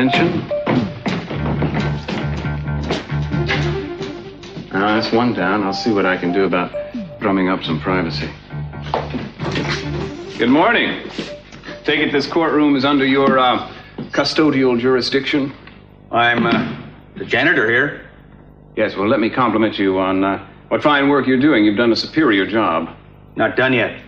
attention. Now, that's one down. I'll see what I can do about drumming up some privacy. Good morning. Take it this courtroom is under your custodial jurisdiction? I'm the janitor here. Yes, well, let me compliment you on what fine work you're doing. You've done a superior job. Not done yet.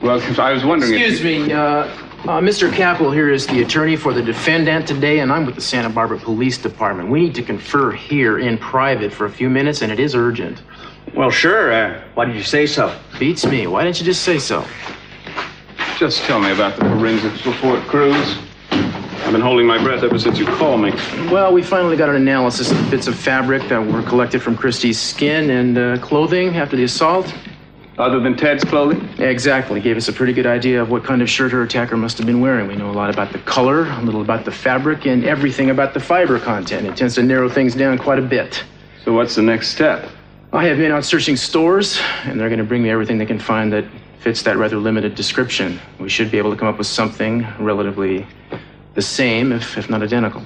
Well, I was wondering Excuse me, Mr. Capwell here is the attorney for the defendant today, and I'm with the Santa Barbara Police Department. We need to confer here in private for a few minutes, and it is urgent. Well, sure. Why did you say so? Beats me. Why didn't you just say so? Just tell me about the forensics report, Cruz. I've been holding my breath ever since you called me. Well, we finally got an analysis of the bits of fabric that were collected from Christie's skin and clothing after the assault. Other than Ted's clothing? Exactly. Gave us a pretty good idea of what kind of shirt her attacker must have been wearing. We know a lot about the color, a little about the fabric, and everything about the fiber content. It tends to narrow things down quite a bit. So what's the next step? I have been out searching stores, and they're going to bring me everything they can find that fits that rather limited description. We should be able to come up with something relatively the same, if not identical.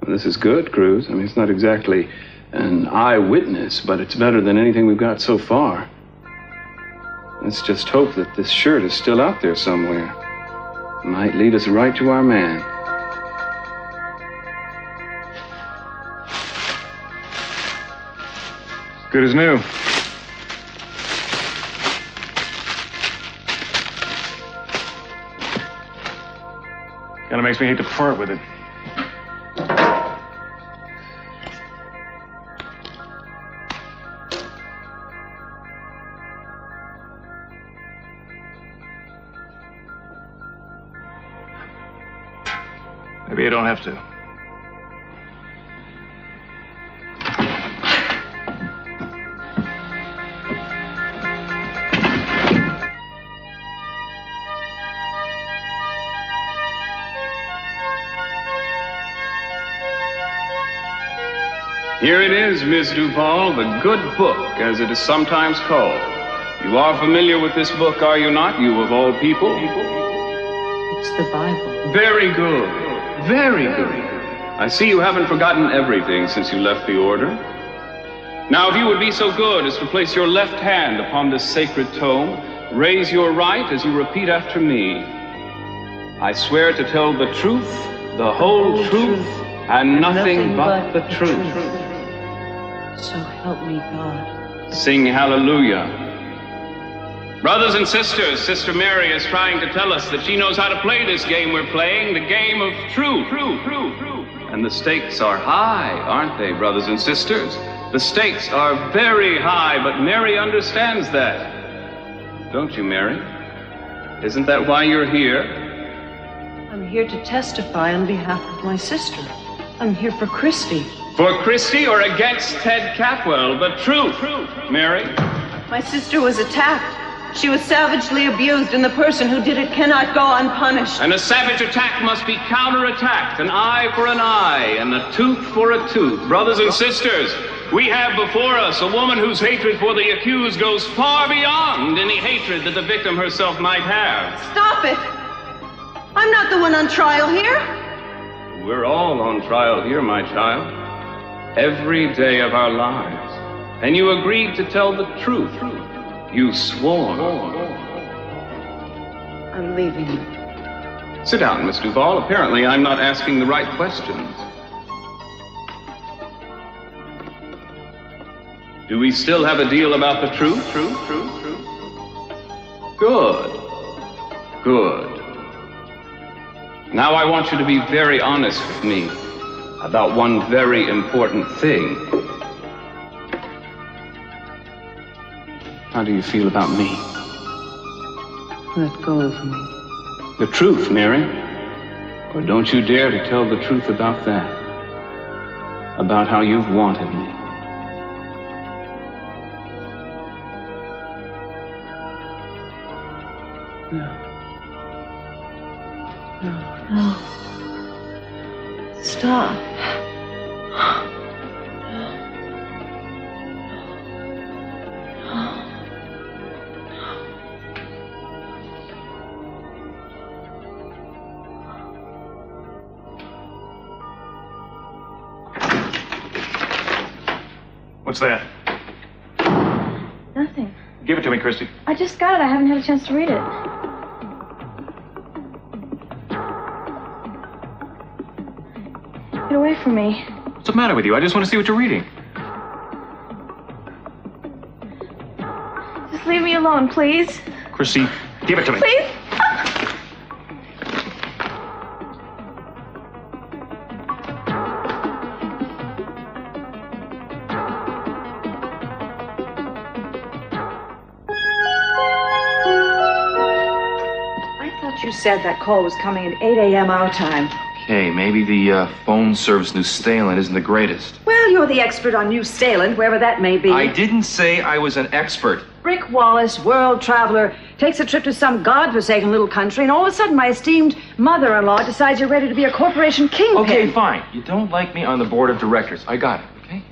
Well, this is good, Cruz. I mean, it's not exactly an eyewitness, but it's better than anything we've got so far. Let's just hope that this shirt is still out there somewhere. It might lead us right to our man. Good as new. Kinda makes me hate to part with it. Maybe I don't have to. Here it is, Miss Duvall, the good book, as it is sometimes called. You are familiar with this book, are you not, you of all people? It's the Bible. Very good. Very good. I see you haven't forgotten everything since you left the order. Now, if you would be so good as to place your left hand upon this sacred tome, raise your right as you repeat after me. I swear to tell the truth, the whole truth, and nothing but the truth. So help me God. Sing hallelujah. Brothers and sisters, Sister Mary is trying to tell us that she knows how to play this game we're playing, the game of truth. And the stakes are high, aren't they, brothers and sisters? The stakes are very high, but Mary understands that. Don't you, Mary? Isn't that why you're here? I'm here to testify on behalf of my sister. I'm here for Christie. For Christie or against Ted Capwell? The truth, Mary. My sister was attacked. She was savagely abused, and the person who did it cannot go unpunished. And a savage attack must be counterattacked, an eye for an eye, and a tooth for a tooth. Brothers and sisters, we have before us a woman whose hatred for the accused goes far beyond any hatred that the victim herself might have. Stop it! I'm not the one on trial here. We're all on trial here, my child. Every day of our lives. And you agreed to tell the truth. You swore. I'm leaving you. Sit down, Miss Duvall. Apparently, I'm not asking the right questions. Do we still have a deal about the truth? Good. Now I want you to be very honest with me about one very important thing. How do you feel about me? Let go of me. The truth, Mary. Or don't you dare to tell the truth about that. About how you've wanted me. No. Stop. What's that? Nothing. Give it to me, Christy. I just got it. I haven't had a chance to read it. Get away from me. What's the matter with you? I just want to see what you're reading. Just leave me alone, please. Christy, give it to me. Please? You said that call was coming at 8 a.m. our time. Okay, maybe the phone service New Salem isn't the greatest. Well, you're the expert on New Salem, wherever that may be. I didn't say I was an expert. Rick Wallace, world traveler, takes a trip to some godforsaken little country, and all of a sudden my esteemed mother-in-law decides you're ready to be a corporation kingpin. Okay, fine. You don't like me on the board of directors. I got it, okay?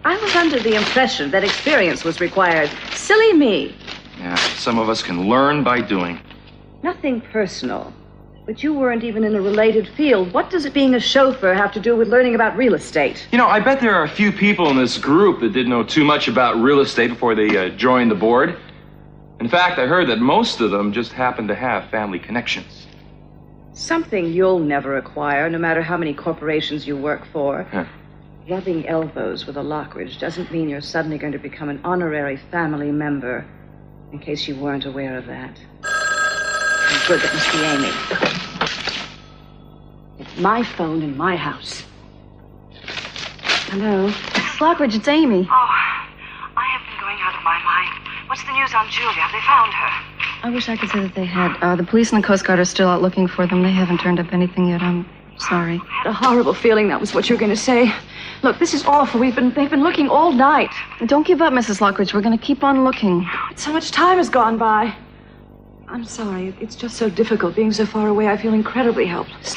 I was under the impression that experience was required. Silly me. Yeah, some of us can learn by doing. Nothing personal, but you weren't even in a related field. What does being a chauffeur have to do with learning about real estate? You know, I bet there are a few people in this group that didn't know too much about real estate before they joined the board. In fact, I heard that most of them just happen to have family connections. Something you'll never acquire, no matter how many corporations you work for. Huh. Rubbing elbows with a Lockridge doesn't mean you're suddenly going to become an honorary family member, in case you weren't aware of that. Good, that must be Amy. It's my phone in my house. Hello? Mrs. Lockridge, it's Amy. Oh, I have been going out of my mind. What's the news on Julia? Have they found her? I wish I could say that they had. The police and the Coast Guard are still out looking for them. They haven't turned up anything yet. I'm sorry. I had a horrible feeling that was what you were going to say. Look, this is awful. They've been looking all night. Don't give up, Mrs. Lockridge. We're going to keep on looking. So much time has gone by. I'm sorry. It's just so difficult being so far away. I feel incredibly helpless.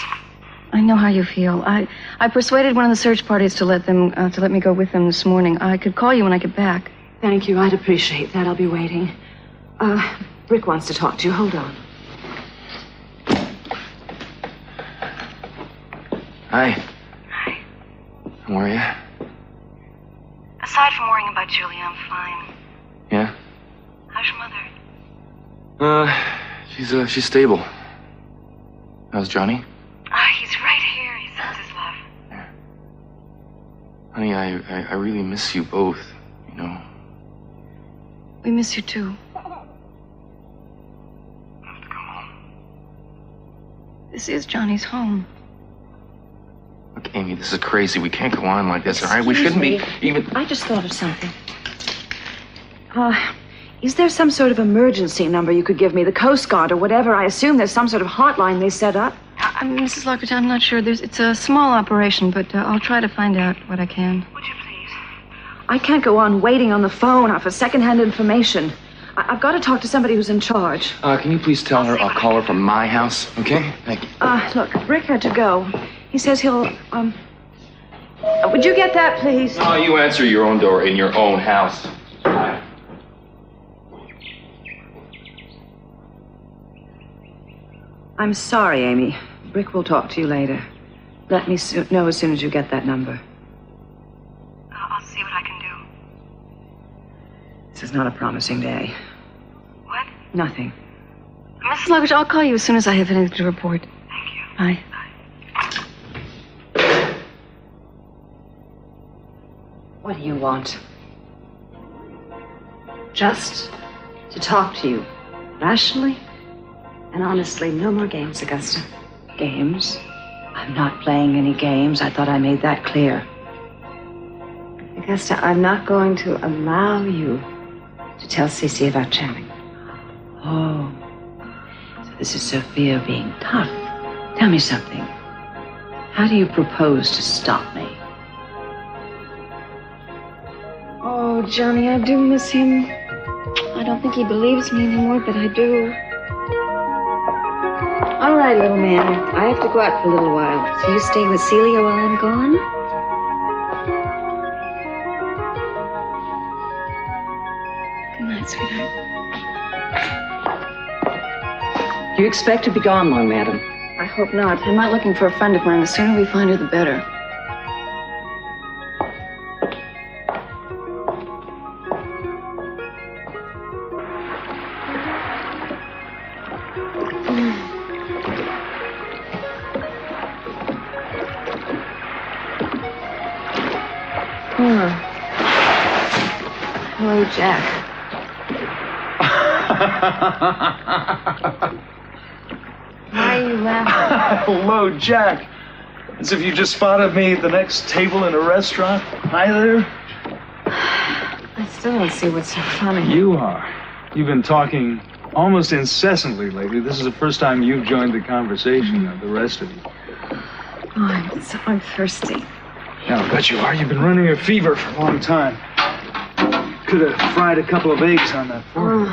I know how you feel. I persuaded one of the search parties to let me go with them this morning. I could call you when I get back. Thank you. I'd appreciate that. I'll be waiting. Rick wants to talk to you. Hold on. Hi. Hi. How are you? Aside from worrying about Julia, I'm fine. Yeah? How's your mother? She's stable. How's Johnny? He's right here. He sends his love. Yeah. Honey, I really miss you both, you know. We miss you, too. I have to go home. This is Johnny's home. Look, Amy, this is crazy. We can't go on like this, all right? We shouldn't be even... I just thought of something. Is there some sort of emergency number you could give me? The Coast Guard or whatever? I assume there's some sort of hotline they set up. Mrs. Lockridge, I'm not sure. It's a small operation, but I'll try to find out what I can. Would you please? I can't go on waiting on the phone for secondhand information. I've got to talk to somebody who's in charge. Can you please tell her I'll call her from my house, okay? Thank you. Look, Rick had to go. He says he'll, would you get that, please? No, you answer your own door in your own house. Bye. I'm sorry, Amy. Rick will talk to you later. Let me know as soon as you get that number. I'll see what I can do. This is not a promising day. What? Nothing. Mrs. Lockridge, I'll call you as soon as I have anything to report. Thank you. Bye. What do you want? Just to talk to you. Rationally and honestly. No more games, Augusta. Games? I'm not playing any games. I thought I made that clear. Augusta, I'm not going to allow you to tell Cece about Channing. Oh. So this is Sophia being tough. Tell me something. How do you propose to stop me? Oh, Johnny, I do miss him. I don't think he believes me anymore, but I do. All right, little man. I have to go out for a little while. So you stay with Celia while I'm gone? Good night, sweetheart. Do you expect to be gone long, madam? I hope not. I'm out looking for a friend of mine. The sooner we find her, the better. Hello, Jack. Why are you laughing? Hello, Jack. As if you just spotted me at the next table in a restaurant. Hi there. I still don't see what's so funny. You are. You've been talking almost incessantly lately. This is the first time you've joined the conversation of the rest of you. Oh, I'm thirsty. Yeah, I bet you are. You've been running a fever for a long time. Could have fried a couple of eggs on that fork.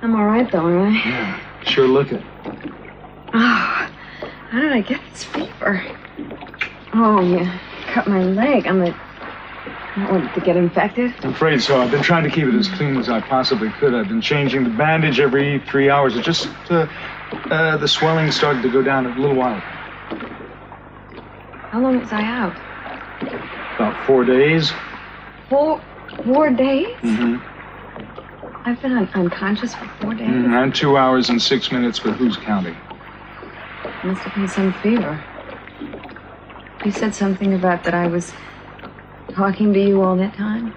I'm all right, though, aren't I? Yeah, sure look it. How did I get this fever? Oh, you cut my leg. I wanted to get infected. I'm afraid so. I've been trying to keep it as clean as I possibly could. I've been changing the bandage every 3 hours. It just, the swelling started to go down a little while. How long was I out? About 4 days. 4 days? Mm-hmm. I've been unconscious for 4 days? I'm 2 hours and 6 minutes, but who's counting? Must have been some fever. You said something about that I was talking to you all that time?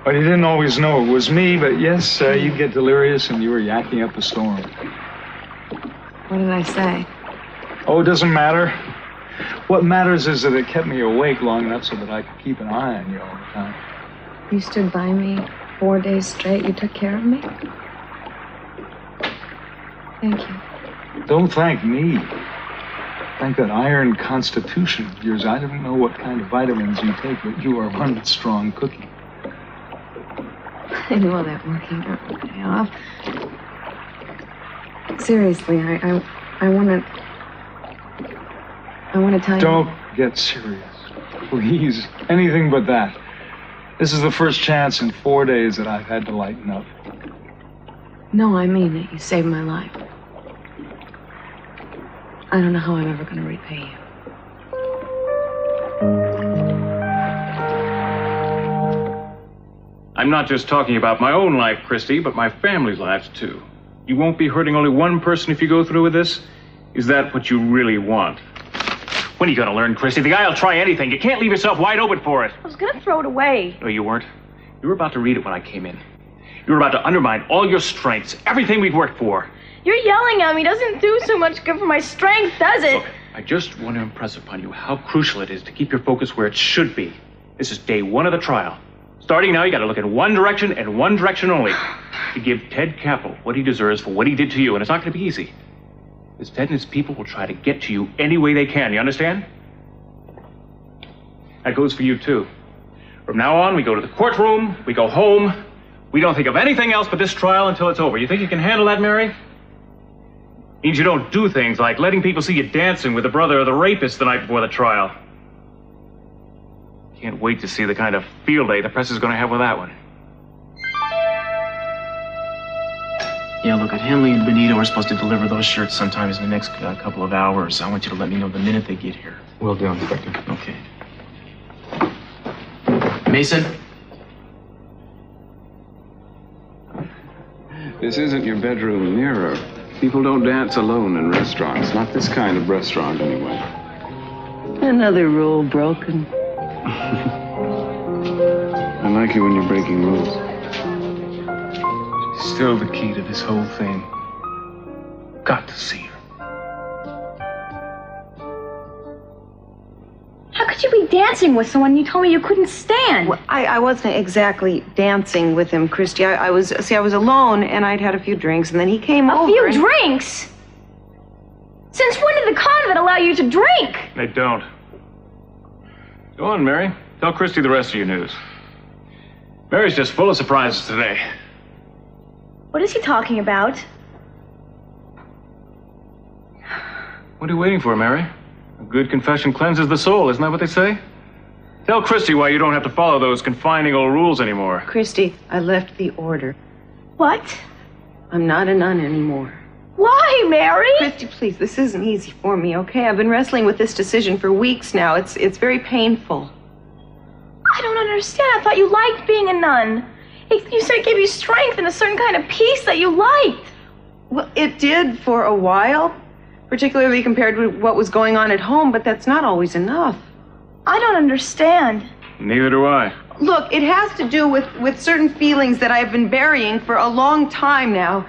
But you didn't always know it was me, but yes, you'd get delirious and you were yakking up a storm. What did I say? Oh, it doesn't matter. What matters is that it kept me awake long enough so that I could keep an eye on you all the time. You stood by me 4 days straight. You took care of me? Thank you. Don't thank me. Thank that iron constitution of yours. I don't know what kind of vitamins you take, but you are one strong cookie. I know that working out will pay off. Seriously, I want to tell you... Don't get serious. Please. Anything but that. This is the first chance in 4 days that I've had to lighten up. No, I mean it. You saved my life. I don't know how I'm ever going to repay you. I'm not just talking about my own life, Christy, but my family's lives, too. You won't be hurting only one person if you go through with this? Is that what you really want? When are you going to learn, Christy? The guy will try anything. You can't leave yourself wide open for it. I was going to throw it away. No, you weren't. You were about to read it when I came in. You were about to undermine all your strengths, everything we've worked for. You're yelling at me. Doesn't do so much good for my strength, does it? Look, I just want to impress upon you how crucial it is to keep your focus where it should be. This is day one of the trial. Starting now, you got to look in one direction and one direction only. To give Ted Capel what he deserves for what he did to you, and it's not going to be easy. Because Ted and his people will try to get to you any way they can, you understand? That goes for you, too. From now on, we go to the courtroom, we go home. We don't think of anything else but this trial until it's over. You think you can handle that, Mary? Means you don't do things like letting people see you dancing with the brother of the rapist the night before the trial. Can't wait to see the kind of field day the press is going to have with that one. Yeah, look, at Henley and Benito are supposed to deliver those shirts sometimes in the next couple of hours. I want you to let me know the minute they get here. Will do, Inspector. Okay. Mason? This isn't your bedroom mirror. People don't dance alone in restaurants. Not this kind of restaurant, anyway. Another rule broken. I like you when you're breaking rules. She's still the key to this whole thing. Got to see her. How could you be dancing with someone you told me you couldn't stand? Well, I wasn't exactly dancing with him, Christy. I was alone, and I'd had a few drinks, and then he came over. A few drinks? Since when did the convent allow you to drink? They don't. Go on, Mary. Tell Christy the rest of your news. Mary's just full of surprises today. What is he talking about? What are you waiting for, Mary? A good confession cleanses the soul, isn't that what they say? Tell Christy why you don't have to follow those confining old rules anymore. Christy, I left the order. What? I'm not a nun anymore. Why, Mary? Christy, please, this isn't easy for me, okay? I've been wrestling with this decision for weeks now. It's very painful. I don't understand. I thought you liked being a nun. You said it gave you strength and a certain kind of peace that you liked. Well, it did for a while, particularly compared with what was going on at home, but that's not always enough. I don't understand. Neither do I. Look, it has to do with certain feelings that I've been burying for a long time now.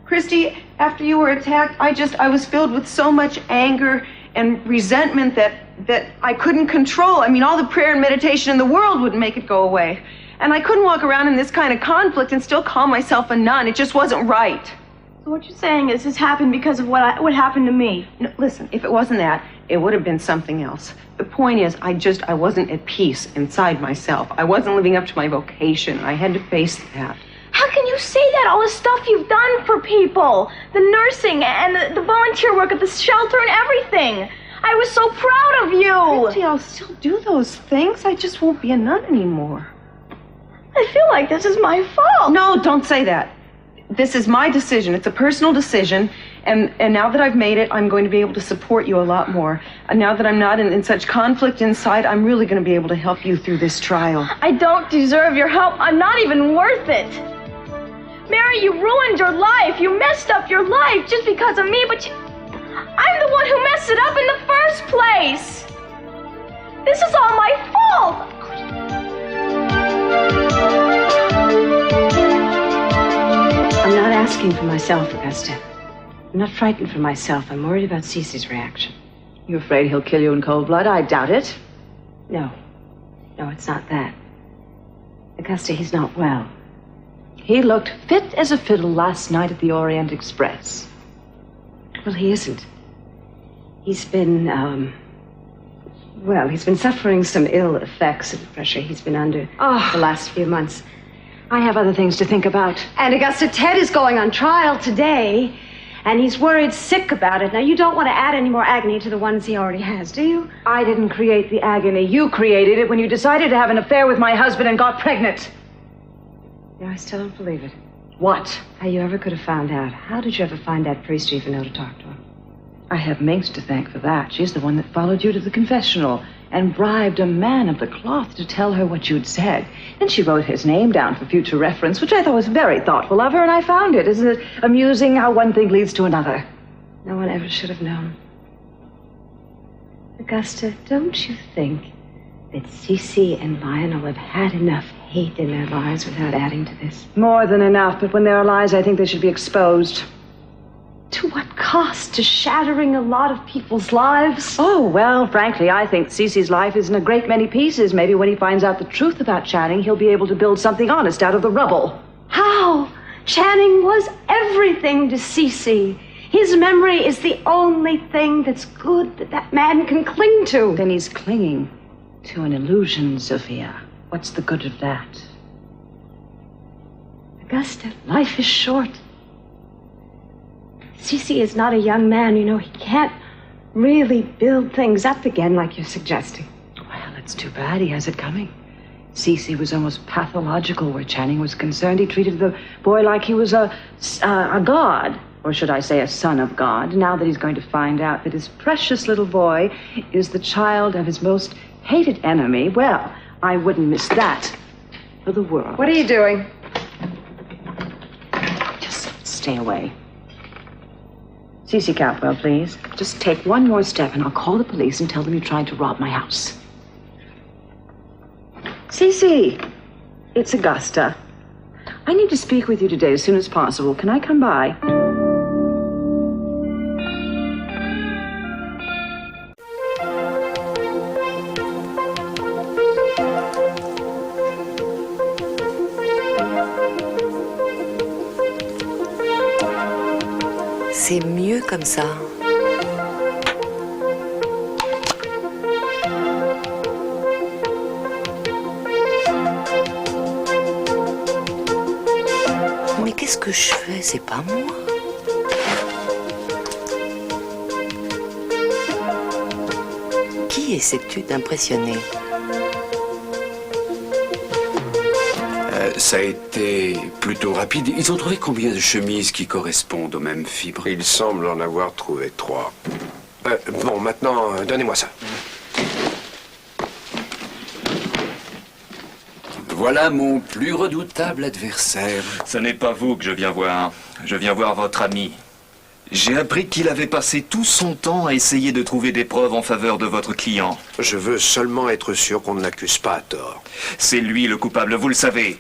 Christy, after you were attacked, I was filled with so much anger and resentment that I couldn't control. I mean, all the prayer and meditation in the world wouldn't make it go away. And I couldn't walk around in this kind of conflict and still call myself a nun. It just wasn't right. So what you're saying is this happened because of what happened to me? No, listen, if it wasn't that, it would have been something else. The point is, I wasn't at peace inside myself. I wasn't living up to my vocation. I had to face that. How can you say that? All the stuff you've done for people. The nursing and the volunteer work at the shelter and everything. I was so proud of you. Christy, I'll still do those things. I just won't be a nun anymore. I feel like this is my fault. No, don't say that. This is my decision. It's a personal decision. And now that I've made it, I'm going to be able to support you a lot more. And now that I'm not in such conflict inside, I'm really going to be able to help you through this trial. I don't deserve your help. I'm not even worth it. Mary, you ruined your life. You messed up your life just because of me, but I'm the one who messed it up in the first place. This is all my fault. I'm not asking for myself, Augusta. I'm not frightened for myself. I'm worried about Cece's reaction. You afraid he'll kill you in cold blood? I doubt it. No, it's not that. Augusta, he's not well. He looked fit as a fiddle last night at the Orient Express. Well, he isn't. He's been, he's been suffering some ill effects of the pressure he's been under the last few months. I have other things to think about. And Augusta, Ted is going on trial today, and he's worried sick about it. Now, you don't want to add any more agony to the ones he already has, do you? I didn't create the agony. You created it when you decided to have an affair with my husband and got pregnant. No, I still don't believe it. What? How you ever could have found out. How did you ever find that priest to even know to talk to him? I have Minx to thank for that. She's the one that followed you to the confessional and bribed a man of the cloth to tell her what you'd said. Then she wrote his name down for future reference, which I thought was very thoughtful of her, and I found it. Isn't it amusing how one thing leads to another? No one ever should have known. Augusta, don't you think that Cece and Lionel have had enough hate in their lives without adding to this? More than enough, but when there are lies, I think they should be exposed. To what cost? To shattering a lot of people's lives? Oh, well, frankly, I think Cece's life is in a great many pieces. Maybe when he finds out the truth about Channing, he'll be able to build something honest out of the rubble. How? Channing was everything to Cece. His memory is the only thing that's good that man can cling to. Then he's clinging to an illusion, Sophia. What's the good of that? Augusta, life is short. Cece is not a young man, you know. He can't really build things up again like you're suggesting. Well, it's too bad he has it coming. Cece was almost pathological where Channing was concerned. He treated the boy like he was a god, or should I say a son of God. Now that he's going to find out that his precious little boy is the child of his most hated enemy, well, I wouldn't miss that for the world. What are you doing? Just stay away. Cece Capwell, please. Just take one more step and I'll call the police and tell them you tried to rob my house. Cece, it's Augusta. I need to speak with you today as soon as possible. Can I come by? C'est mieux comme ça. Mais qu'est-ce que je fais? C'est pas moi. Qui essaies-tu d'impressionner? Ça a été plutôt rapide. Ils ont trouvé combien de chemises qui correspondent aux mêmes fibres? Il semble en avoir trouvé 3. Bon, maintenant, donnez-moi ça. Voilà mon plus redoutable adversaire. Ce n'est pas vous que je viens voir. Je viens voir votre ami. J'ai appris qu'il avait passé tout son temps à essayer de trouver des preuves en faveur de votre client. Je veux seulement être sûr qu'on ne l'accuse pas à tort. C'est lui le coupable, vous le savez.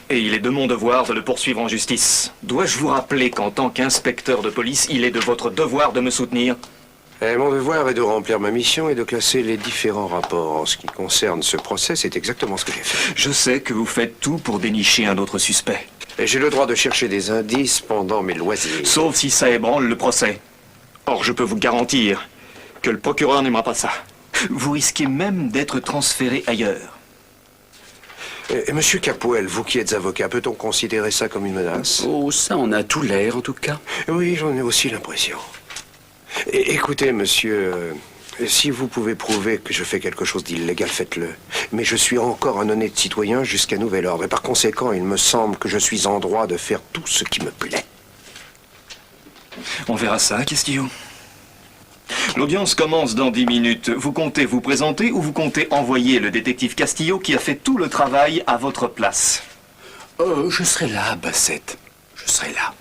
Et il est de mon devoir de le poursuivre en justice. Dois-je vous rappeler qu'en tant qu'inspecteur de police, il est de votre devoir de me soutenir? Mon devoir est de remplir ma mission et de classer les différents rapports. En ce qui concerne ce procès, c'est exactement ce que j'ai fait. Je sais que vous faites tout pour dénicher un autre suspect. Et j'ai le droit de chercher des indices pendant mes loisirs. Sauf si ça ébranle le procès. Or, je peux vous garantir que le procureur n'aimera pas ça. Vous risquez même d'être transféré ailleurs. Et Monsieur Capwell, vous qui êtes avocat, peut-on considérer ça comme une menace? Oh, ça en a tout l'air, en tout cas. Oui, j'en ai aussi l'impression. Écoutez, monsieur, si vous pouvez prouver que je fais quelque chose d'illégal, faites-le. Mais je suis encore un honnête citoyen jusqu'à nouvel ordre. Et par conséquent, il me semble que je suis en droit de faire tout ce qui me plaît. On verra ça, Castillo. L'audience commence dans 10 minutes. Vous comptez vous présenter ou vous comptez envoyer le détective Castillo qui a fait tout le travail à votre place? Je serai là, Bassett. Je serai là.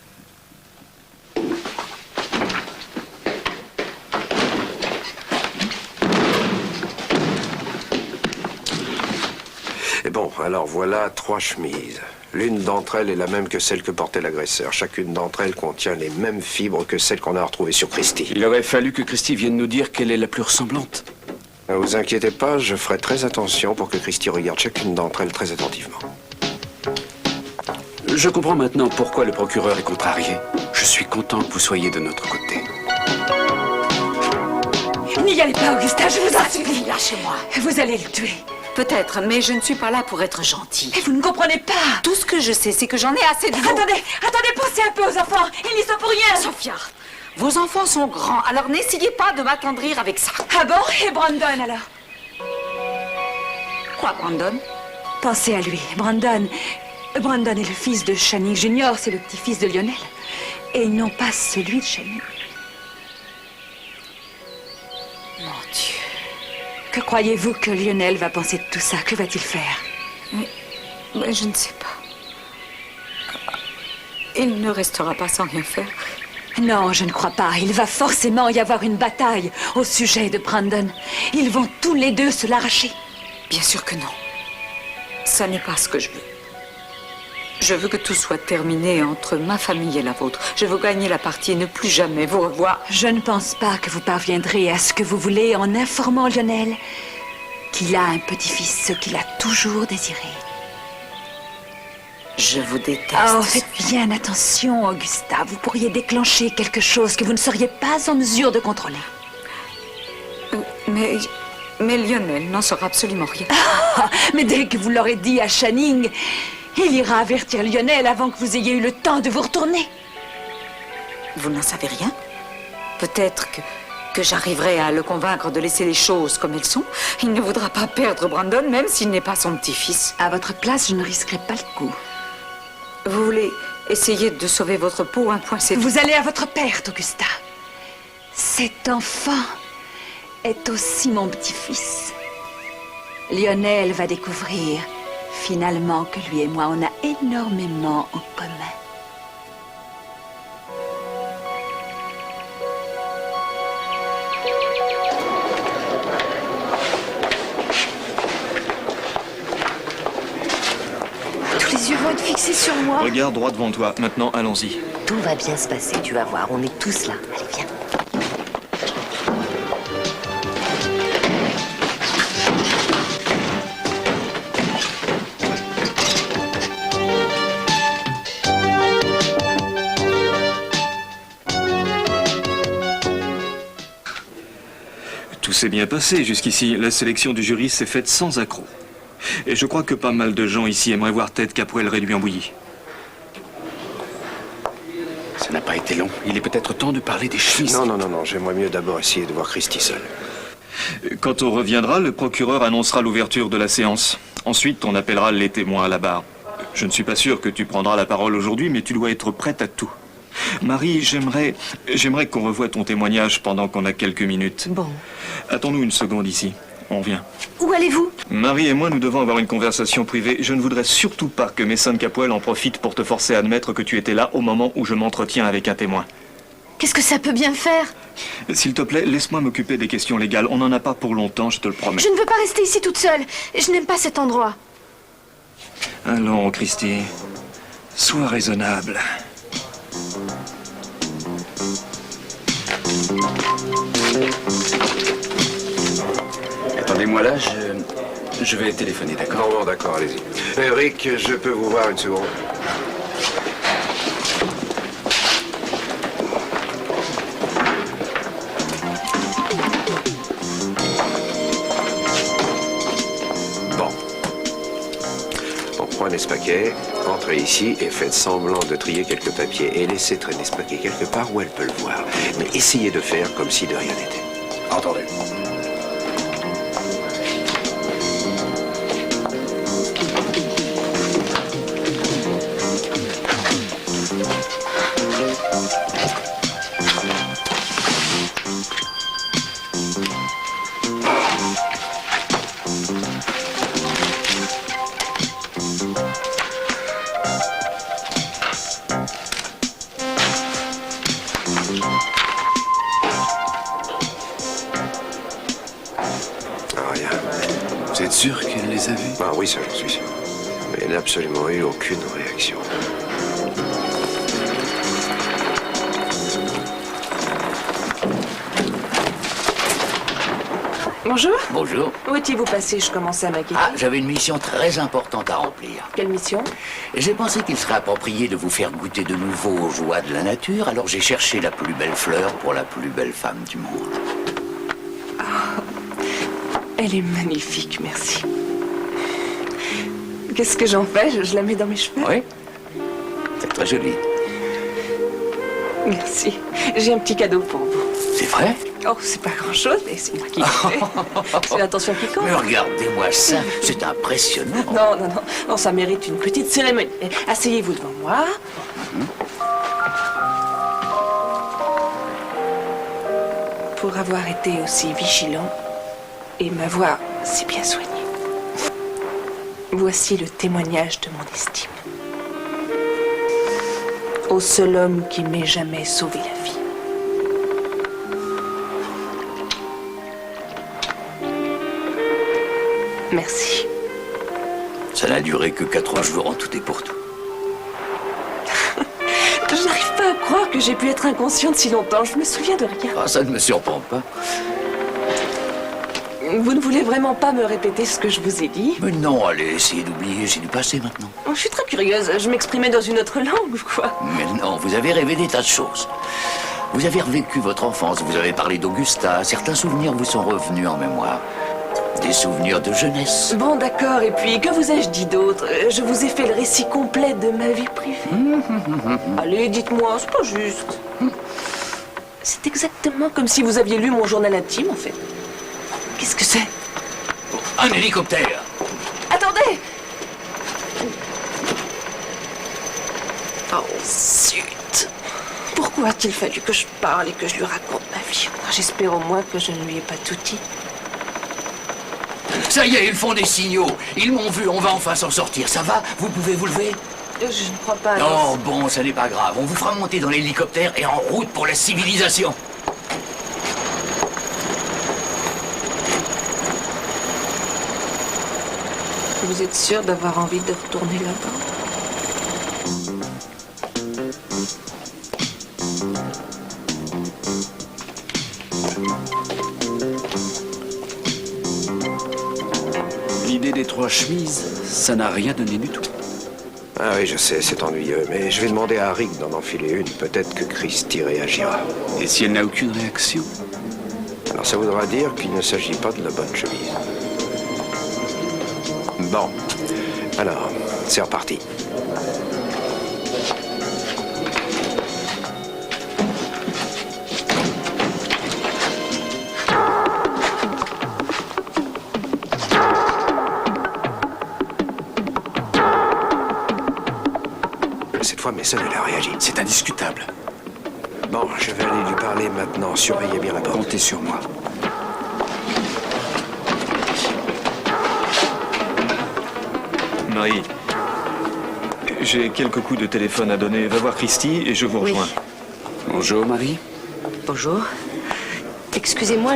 Et bon, alors voilà 3 chemises. L'une d'entre elles est la même que celle que portait l'agresseur. Chacune d'entre elles contient les mêmes fibres que celles qu'on a retrouvées sur Christy. Il aurait fallu que Christy vienne nous dire quelle est la plus ressemblante. Ne vous inquiétez pas, je ferai très attention pour que Christy regarde chacune d'entre elles très attentivement. Je comprends maintenant pourquoi le procureur est contrarié. Je suis content que vous soyez de notre côté. N'y allez pas, Augusta, je vous en supplie. Lâchez-moi. Vous allez le tuer. Peut-être, mais je ne suis pas là pour être gentille. Mais vous ne comprenez pas. Tout ce que je sais, c'est que j'en ai assez de vous. Attendez, pensez un peu aux enfants. Ils n'y sont pour rien. Sophia, vos enfants sont grands, alors n'essayez pas de m'attendrir avec ça. Ah bon? Et Brandon, alors? Quoi, Brandon? Pensez à lui. Brandon est le fils de Channing Junior, c'est le petit-fils de Lionel. Et non pas celui de Channing. Mon Dieu. Que croyez-vous que Lionel va penser de tout ça? Que va-t-il faire? Mais je ne sais pas. Il ne restera pas sans rien faire. Non, je ne crois pas. Il va forcément y avoir une bataille au sujet de Brandon. Ils vont tous les deux se l'arracher. Bien sûr que non. Ça n'est pas ce que je veux. Je veux que tout soit terminé entre ma famille et la vôtre. Je veux gagner la partie et ne plus jamais vous revoir. Je ne pense pas que vous parviendrez à ce que vous voulez en informant Lionel qu'il a un petit-fils, ce qu'il a toujours désiré. Je vous déteste. Oh, faites bien attention, Augusta. Vous pourriez déclencher quelque chose que vous ne seriez pas en mesure de contrôler. Mais Lionel n'en saura absolument rien. Mais dès que vous l'aurez dit à Channing, il ira avertir Lionel avant que vous ayez eu le temps de vous retourner. Vous n'en savez rien? Peut-être que j'arriverai à le convaincre de laisser les choses comme elles sont. Il ne voudra pas perdre Brandon, même s'il n'est pas son petit-fils. À votre place, je ne risquerai pas le coup. Vous voulez essayer de sauver votre peau, un point, c'est tout. Vous allez à votre perte, Augusta. Cet enfant est aussi mon petit-fils. Lionel va découvrir finalement que lui et moi, on a énormément en commun. Tous les yeux vont être fixés sur moi. Regarde droit devant toi. Maintenant, allons-y. Tout va bien se passer, tu vas voir. On est tous là. Allez, viens. Tout s'est bien passé jusqu'ici. La sélection du jury s'est faite sans accroc. Et je crois que pas mal de gens ici aimeraient voir Ted Capwell réduit en bouillie. Ça n'a pas été long. Il est peut-être temps de parler des chemises. Non. J'aimerais mieux d'abord essayer de voir Christy seule. Quand on reviendra, le procureur annoncera l'ouverture de la séance. Ensuite, on appellera les témoins à la barre. Je ne suis pas sûr que tu prendras la parole aujourd'hui, mais tu dois être prête à tout. Marie, j'aimerais qu'on revoie ton témoignage pendant qu'on a quelques minutes. Bon. Attends-nous une seconde ici. On vient. Où allez-vous? Marie et moi, nous devons avoir une conversation privée. Je ne voudrais surtout pas que Mason Capwell en profite pour te forcer à admettre que tu étais là au moment où je m'entretiens avec un témoin. Qu'est-ce que ça peut bien faire? S'il te plaît, laisse-moi m'occuper des questions légales. On n'en a pas pour longtemps, je te le promets. Je ne veux pas rester ici toute seule. Je n'aime pas cet endroit. Allons, Christy. Sois raisonnable. Attendez-moi là, je vais téléphoner, d'accord? Non, d'accord, allez-y. Rick, je peux vous voir une seconde? Prenez ce paquet, entrez ici et faites semblant de trier quelques papiers et laissez traîner ce paquet quelque part où elle peut le voir. Mais essayez de faire comme si de rien n'était. Entendu. Sûr qu'elle les a vus? Ah oui, ça j'en suis sûr. Mais elle n'a absolument eu aucune réaction. Bonjour. Bonjour. Où étiez-vous passé? Je commençais à m'inquiéter. Ah, j'avais une mission très importante à remplir. Quelle mission? J'ai pensé qu'il serait approprié de vous faire goûter de nouveau aux joies de la nature, alors j'ai cherché la plus belle fleur pour la plus belle femme du monde. Elle est magnifique, merci. Qu'est-ce que j'en fais? Je la mets dans mes cheveux? Oui. C'est très joli. Merci. J'ai un petit cadeau pour vous. C'est vrai? Oh, c'est pas grand-chose, mais c'est moi qui l'ai fait. C'est l'attention qui compte. Mais regardez-moi ça, c'est impressionnant. Non, ça mérite une petite cérémonie. Asseyez-vous devant moi. Pour avoir été aussi vigilant et m'avoir si bien soigné. Voici le témoignage de mon estime. Au seul homme qui m'ait jamais sauvé la vie. Merci. Ça n'a duré que 4 jours en tout et pour tout. Je n'arrive pas à croire que j'ai pu être inconsciente si longtemps. Je me souviens de rien. Ah, ça ne me surprend pas. Vous ne voulez vraiment pas me répéter ce que je vous ai dit? Mais non, allez, essayez d'oublier, c'est du passé maintenant. Je suis très curieuse. Je m'exprimais dans une autre langue ou quoi? Mais non, vous avez rêvé des tas de choses. Vous avez revécu votre enfance, vous avez parlé d'Augusta. Certains souvenirs vous sont revenus en mémoire. Des souvenirs de jeunesse. Bon, d'accord. Et puis, que vous ai-je dit d'autre? Je vous ai fait le récit complet de ma vie privée. Allez, dites-moi, c'est pas juste. C'est exactement comme si vous aviez lu mon journal intime, en fait. Qu'est-ce que c'est? Un hélicoptère. Attendez! Oh, zut! Pourquoi a-t-il fallu que je parle et que je lui raconte ma vie? J'espère au moins que je ne lui ai pas tout dit. Ça y est, ils font des signaux. Ils m'ont vu, on va enfin s'en sortir. Ça va? Vous pouvez vous lever? Je ne crois pas. Non, bon, ça n'est pas grave. On vous fera monter dans l'hélicoptère et en route pour la civilisation. Vous êtes sûr d'avoir envie de retourner là-bas? L'idée des 3 chemises, ça n'a rien donné du tout. Ah oui, je sais, c'est ennuyeux, mais je vais demander à Rick d'en enfiler une. Peut-être que Christy réagira. Et si elle n'a aucune réaction? Alors ça voudra dire qu'il ne s'agit pas de la bonne chemise. Bon, alors, c'est reparti. Cette fois, Mason, il a réagi. C'est indiscutable. Bon, je vais aller lui parler maintenant. Surveillez bien la porte. Comptez sur moi. Marie, j'ai quelques coups de téléphone à donner. Va voir Christy et je vous rejoins. Bonjour, Marie. Bonjour. Excusez-moi,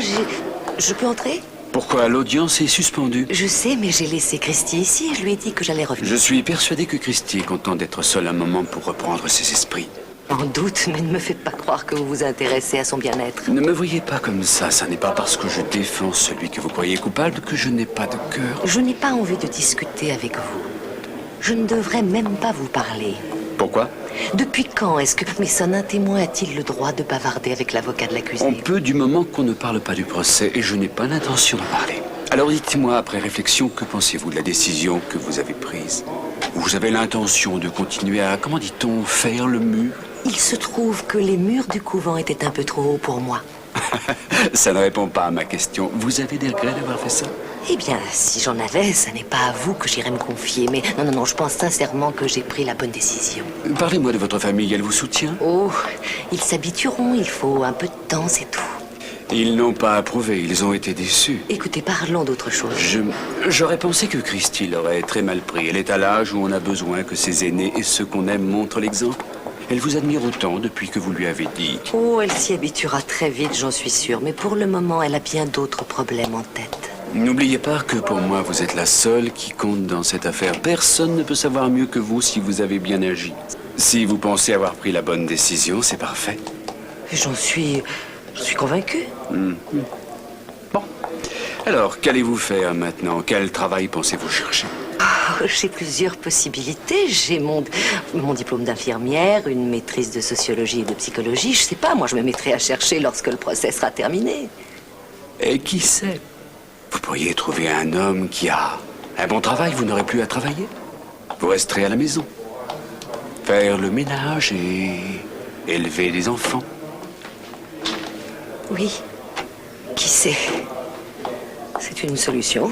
je peux entrer? Pourquoi l'audience est suspendue? Je sais, mais j'ai laissé Christy ici et je lui ai dit que j'allais revenir. Je suis persuadé que Christy est content d'être seule un moment pour reprendre ses esprits. En doute, mais ne me faites pas croire que vous vous intéressez à son bien-être. Ne me voyez pas comme ça. Ça n'est pas parce que je défends celui que vous croyez coupable que je n'ai pas de cœur. Je n'ai pas envie de discuter avec vous. Je ne devrais même pas vous parler. Pourquoi? Depuis quand est-ce que Mason, un témoin, a-t-il le droit de bavarder avec l'avocat de l'accusé? On peut du moment qu'on ne parle pas du procès et je n'ai pas l'intention d'en parler. Alors dites-moi, après réflexion, que pensez-vous de la décision que vous avez prise? Vous avez l'intention de continuer à, comment dit-on, faire le mur? Il se trouve que les murs du couvent étaient un peu trop hauts pour moi. Ça ne répond pas à ma question. Vous avez des regrets d'avoir fait ça? Eh bien, si j'en avais, ça n'est pas à vous que j'irais me confier. Mais non, je pense sincèrement que j'ai pris la bonne décision. Parlez-moi de votre famille, elle vous soutient? Oh, ils s'habitueront, il faut un peu de temps, c'est tout. Ils n'ont pas approuvé, ils ont été déçus. Écoutez, parlons d'autre chose. J'aurais pensé que Christy l'aurait très mal pris. Elle est à l'âge où on a besoin que ses aînés et ceux qu'on aime montrent l'exemple. Elle vous admire autant depuis que vous lui avez dit. Oh, elle s'y habituera très vite, j'en suis sûre. Mais pour le moment, elle a bien d'autres problèmes en tête. N'oubliez pas que pour moi, vous êtes la seule qui compte dans cette affaire. Personne ne peut savoir mieux que vous si vous avez bien agi. Si vous pensez avoir pris la bonne décision, c'est parfait. J'en suis convaincue. Bon. Alors, qu'allez-vous faire maintenant? Quel travail pensez-vous chercher? J'ai plusieurs possibilités. J'ai mon diplôme d'infirmière, une maîtrise de sociologie et de psychologie. Je sais pas, moi je me mettrai à chercher lorsque le procès sera terminé. Et qui sait? Vous pourriez trouver un homme qui a un bon travail, vous n'aurez plus à travailler. Vous resterez à la maison. Faire le ménage et élever des enfants. Oui, qui sait? C'est une solution.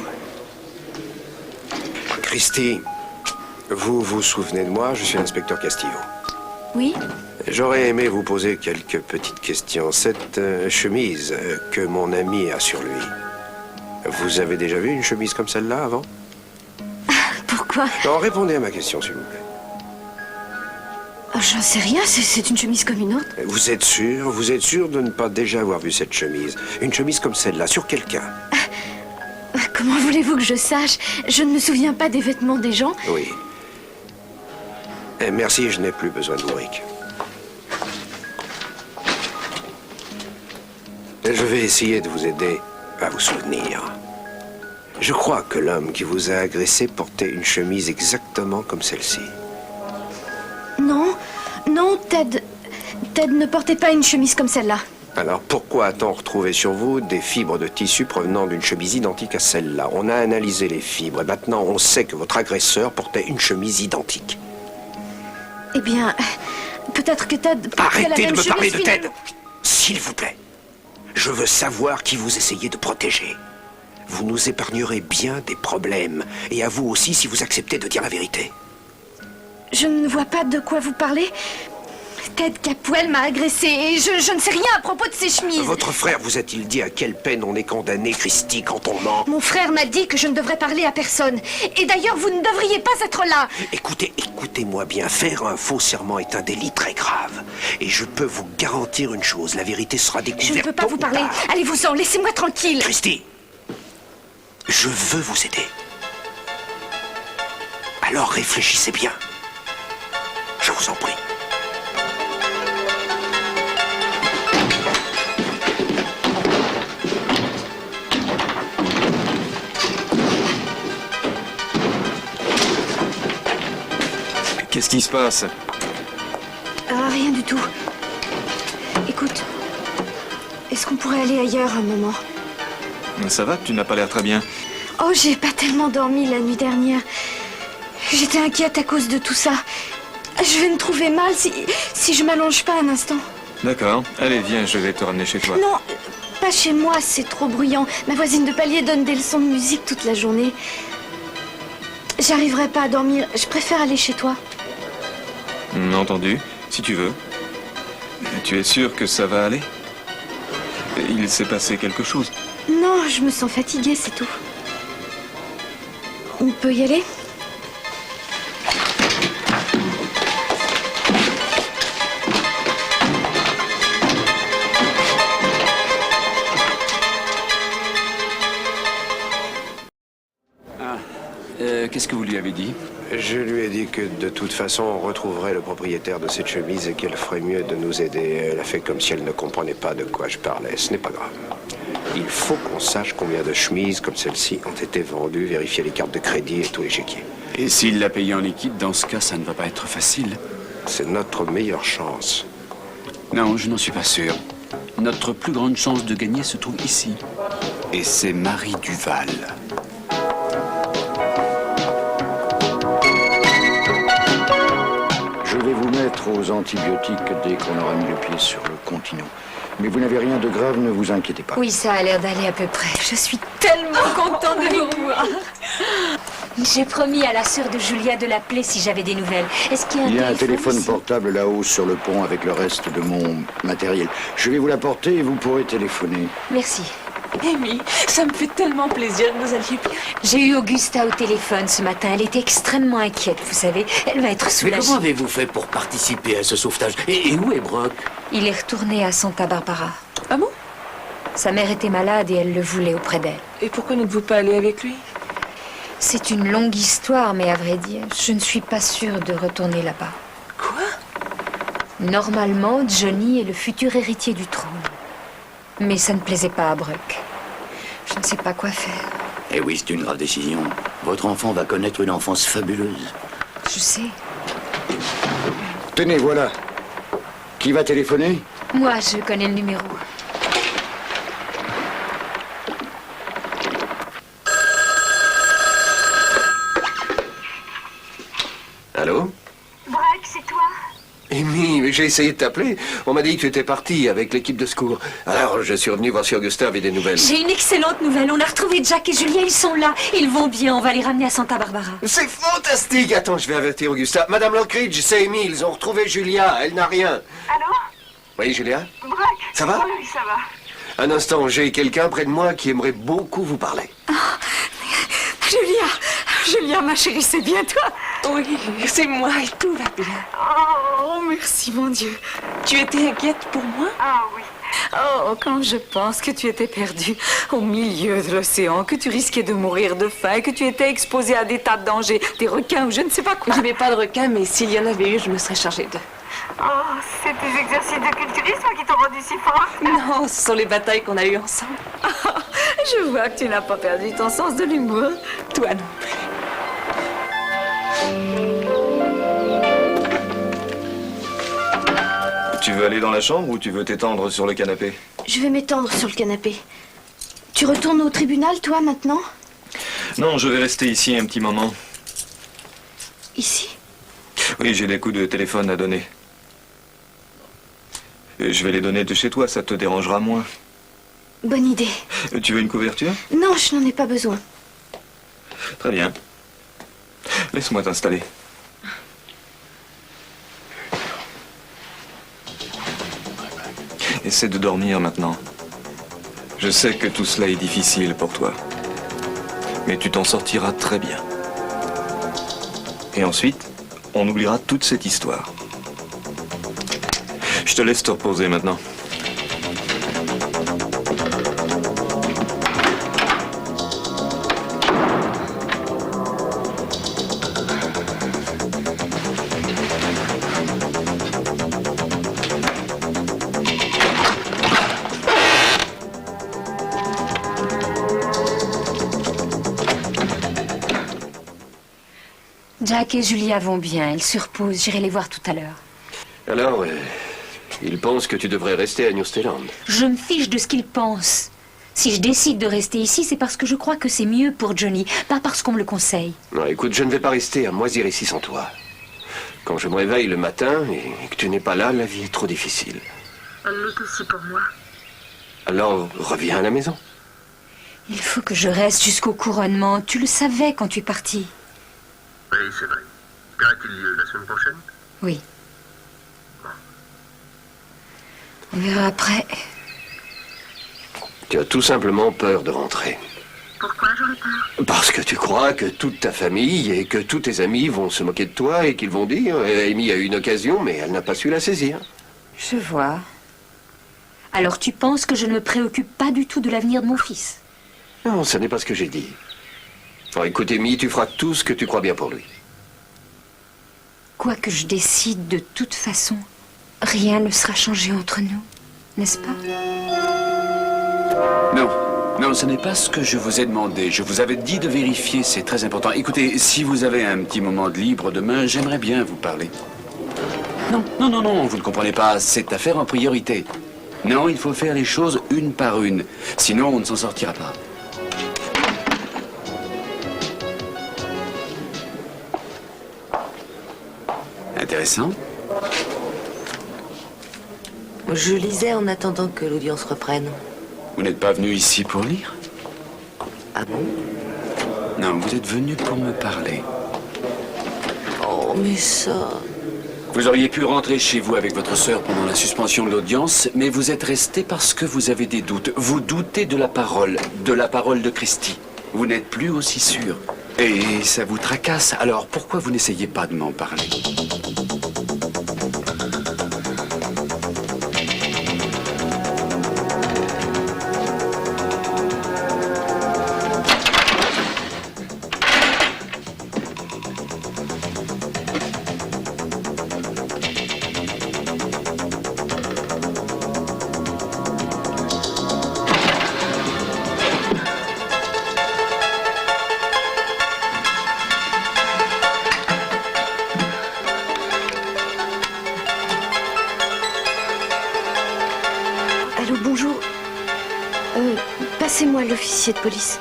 Christy, vous vous souvenez de moi? Je suis l'inspecteur Castillo. Oui? J'aurais aimé vous poser quelques petites questions. Cette chemise que mon ami a sur lui, vous avez déjà vu une chemise comme celle-là avant? Pourquoi? Non, répondez à ma question, s'il vous plaît. J'en sais rien, c'est une chemise comme une autre. Vous êtes sûr de ne pas déjà avoir vu cette chemise? Une chemise comme celle-là, sur quelqu'un? Comment voulez-vous que je sache? Je ne me souviens pas des vêtements des gens. Oui. Merci, je n'ai plus besoin de vous, Rick. Je vais essayer de vous aider à vous souvenir. Je crois que l'homme qui vous a agressé portait une chemise exactement comme celle-ci. Non, Ted ne portait pas une chemise comme celle-là. Alors pourquoi a-t-on retrouvé sur vous des fibres de tissu provenant d'une chemise identique à celle-là? On a analysé les fibres et maintenant on sait que votre agresseur portait une chemise identique. Eh bien, peut-être que Ted portait la Arrêtez même de me parler chemise de Ted! S'il vous plaît. Je veux savoir qui vous essayez de protéger. Vous nous épargnerez bien des problèmes. Et à vous aussi si vous acceptez de dire la vérité. Je ne vois pas de quoi vous parlez. Ted Capwell m'a agressé et je ne sais rien à propos de ces chemises. Votre frère vous a-t-il dit à quelle peine on est condamné, Christy, quand on ment? Mon frère m'a dit que je ne devrais parler à personne. Et d'ailleurs, vous ne devriez pas être là. Écoutez-moi bien. Faire un faux serment est un délit très grave. Et je peux vous garantir une chose. La vérité sera découverte. Je ne peux pas vous parler. Allez-vous-en, laissez-moi tranquille. Christy, je veux vous aider. Alors réfléchissez bien. Je vous en prie. Qu'est-ce qui se passe? Rien du tout. Écoute, est-ce qu'on pourrait aller ailleurs un moment? Ça va, tu n'as pas l'air très bien. Oh, j'ai pas tellement dormi la nuit dernière. J'étais inquiète à cause de tout ça. Je vais me trouver mal si je m'allonge pas un instant. D'accord. Allez, viens, je vais te ramener chez toi. Non, pas chez moi, c'est trop bruyant. Ma voisine de palier donne des leçons de musique toute la journée. J'arriverai pas à dormir. Je préfère aller chez toi. Entendu, si tu veux. Tu es sûr que ça va aller? Il s'est passé quelque chose? Non, je me sens fatiguée, c'est tout. On peut y aller? Qu'est-ce que vous lui avez dit? Je lui ai dit que de toute façon, on retrouverait le propriétaire de cette chemise et qu'elle ferait mieux de nous aider. Elle a fait comme si elle ne comprenait pas de quoi je parlais. Ce n'est pas grave. Il faut qu'on sache combien de chemises comme celle-ci ont été vendues, vérifier les cartes de crédit et tous les chéquiers. Et s'il l'a payé en liquide, dans ce cas, ça ne va pas être facile. C'est notre meilleure chance. Non, je n'en suis pas sûr. Notre plus grande chance de gagner se trouve ici. Et c'est Marie Duval. Je vais vous mettre aux antibiotiques dès qu'on aura mis le pied sur le continent. Mais vous n'avez rien de grave, ne vous inquiétez pas. Oui, ça a l'air d'aller à peu près. Je suis tellement contente de vous revoir. J'ai promis à la sœur de Julia de l'appeler si j'avais des nouvelles. Est-ce qu'il y a un Il y a un téléphone ici portable là-haut sur le pont avec le reste de mon matériel. Je vais vous l'apporter et vous pourrez téléphoner. Merci. Amy, ça me fait tellement plaisir que vous alliez bien. J'ai eu Augusta au téléphone ce matin. Elle était extrêmement inquiète, vous savez. Elle va être Mais soulagée. comment avez-vous fait pour participer à ce sauvetage? Et où est Brock? Il est retourné à Santa Barbara. Ah bon? Sa mère était malade et elle le voulait auprès d'elle. Et pourquoi n'êtes-vous pas allé avec lui? C'est une longue histoire, mais à vrai dire, je ne suis pas sûre de retourner là-bas. Quoi? Normalement, Johnny est le futur héritier du trône. Mais ça ne plaisait pas à Brock. Je ne sais pas quoi faire. Eh oui, c'est une grave décision. Votre enfant va connaître une enfance fabuleuse. Je sais. Tenez, voilà. Qui va téléphoner? Moi, je connais le numéro. Allô? Brock, c'est toi? Amy, j'ai essayé de t'appeler. On m'a dit que tu étais partie avec l'équipe de secours. Alors, je suis revenu voir si Augusta avait des nouvelles. J'ai une excellente nouvelle. On a retrouvé Jack et Julia. Ils sont là. Ils vont bien. On va les ramener à Santa Barbara. C'est fantastique! Attends, je vais avertir Augusta. Madame Lockridge, c'est Amy. Ils ont retrouvé Julia. Elle n'a rien. Allô? Oui, Julia? Brock? Ça va? Oui, ça va. Un instant, j'ai quelqu'un près de moi qui aimerait beaucoup vous parler. Julia, ma chérie, c'est bien toi? Oui, c'est moi et tout va bien. Oh, merci, mon Dieu. Tu étais inquiète pour moi? Ah oui. Oh, quand je pense que tu étais perdue au milieu de l'océan, que tu risquais de mourir de faim, que tu étais exposée à des tas de dangers, des requins ou je ne sais pas quoi. Il n'y avait pas de requins, mais s'il y en avait eu, je me serais chargée d'eux. Oh, c'est tes exercices de culturisme qui t'ont rendu si forte. Non, ce sont les batailles qu'on a eues ensemble. Je vois que tu n'as pas perdu ton sens de l'humour. Toi non plus. Tu veux aller dans la chambre ou tu veux t'étendre sur le canapé? Je vais m'étendre sur le canapé. Tu retournes au tribunal, toi, maintenant? Non, je vais rester ici un petit moment. Ici? Oui, j'ai des coups de téléphone à donner. Je vais les donner de chez toi, ça te dérangera moins. Bonne idée. Tu veux une couverture? Non, je n'en ai pas besoin. Très bien. Laisse-moi t'installer. Essaie de dormir maintenant. Je sais que tout cela est difficile pour toi. Mais tu t'en sortiras très bien. Et ensuite, on oubliera toute cette histoire. Je te laisse te reposer maintenant. Jack et Julia vont bien. Ils se reposent. J'irai les voir tout à l'heure. Alors, il pense que tu devrais rester à New Zealand. Je me fiche de ce qu'ils pensent. Si je décide de rester ici, c'est parce que je crois que c'est mieux pour Johnny, pas parce qu'on me le conseille. Non, écoute, je ne vais pas rester à moisir ici sans toi. Quand je me réveille le matin et que tu n'es pas là, la vie est trop difficile. Elle l'est aussi pour moi. Alors, reviens à la maison. Il faut que je reste jusqu'au couronnement. Tu le savais quand tu es parti. Oui, c'est vrai. Qu'aura-t-il lieu la semaine prochaine? Oui. On verra après. Tu as tout simplement peur de rentrer. Pourquoi j'aurais peur? Parce que tu crois que toute ta famille et que tous tes amis vont se moquer de toi et qu'ils vont dire Amy a eu une occasion, mais elle n'a pas su la saisir. Je vois. Alors tu penses que je ne me préoccupe pas du tout de l'avenir de mon fils? Non, ce n'est pas ce que j'ai dit. Oh, écoute, Amy, tu feras tout ce que tu crois bien pour lui. Quoi que je décide, de toute façon, rien ne sera changé entre nous, n'est-ce pas? Non. Non, ce n'est pas ce que je vous ai demandé. Je vous avais dit de vérifier, c'est très important. Écoutez, si vous avez un petit moment de libre demain, j'aimerais bien vous parler. Non, non, non, non, vous ne comprenez pas. Cette affaire en priorité. Non, il faut faire les choses une par une. Sinon, on ne s'en sortira pas. Intéressant. Je lisais en attendant que l'audience reprenne. Vous n'êtes pas venu ici pour lire? Ah bon? Non, vous êtes venu pour me parler. Oh, mais ça... Vous auriez pu rentrer chez vous avec votre sœur pendant la suspension de l'audience, mais vous êtes resté parce que vous avez des doutes. Vous doutez de la parole de Christie. Vous n'êtes plus aussi sûr. Et ça vous tracasse. Alors pourquoi vous n'essayez pas de m'en parler? Allô, bonjour. Passez-moi l'officier de police.